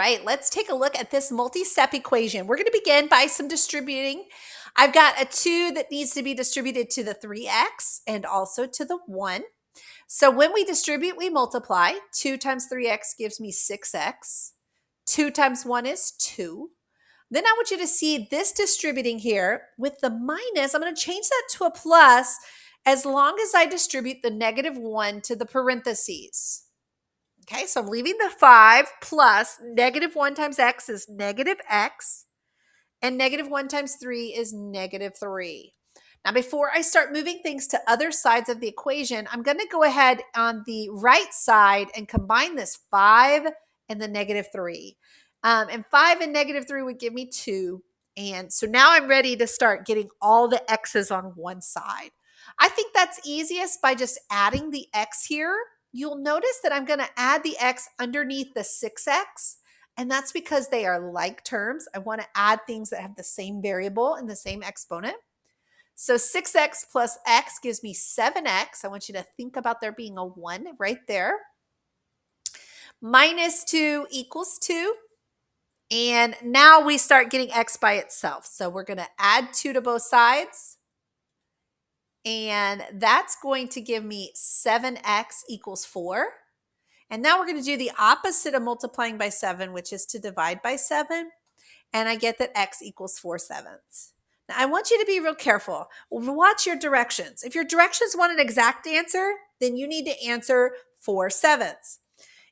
right, let's take a look at this multi-step equation. We're going to begin by some distributing. I've got a 2 that needs to be distributed to the 3x and also to the 1. So when we distribute, we multiply. 2 times 3x gives me 6x. 2 times 1 is 2. Then I want you to see this distributing here with the minus. I'm going to change that to a plus as long as I distribute the negative 1 to the parentheses. Okay, so I'm leaving the 5 plus negative 1 times x is negative x, and negative 1 times 3 is negative 3. Now, before I start moving things to other sides of the equation, I'm going to go ahead on the right side and combine this 5 and the negative 3. And 5 and negative 3 would give me 2. And so now I'm ready to start getting all the x's on one side. I think that's easiest by just adding the x here. You'll notice that I'm going to add the x underneath the 6x. And that's because they are like terms. I want to add things that have the same variable and the same exponent. So 6x plus x gives me 7x. I want you to think about there being a 1 right there. Minus 2 equals 2. And now we start getting x by itself. So we're going to add 2 to both sides. And that's going to give me 7x equals 4. And now we're going to do the opposite of multiplying by 7, which is to divide by 7. And I get that x equals 4/7. Now, I want you to be real careful. Watch your directions. If your directions want an exact answer, then you need to answer 4/7.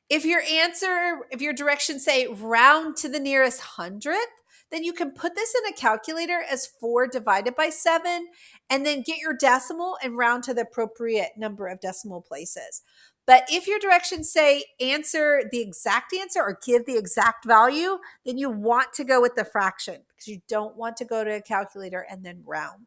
If your directions say round to the nearest hundredth, then you can put this in a calculator as 4 divided by 7, and then get your decimal and round to the appropriate number of decimal places. But if your directions say answer the exact answer or give the exact value, then you want to go with the fraction because you don't want to go to a calculator and then round.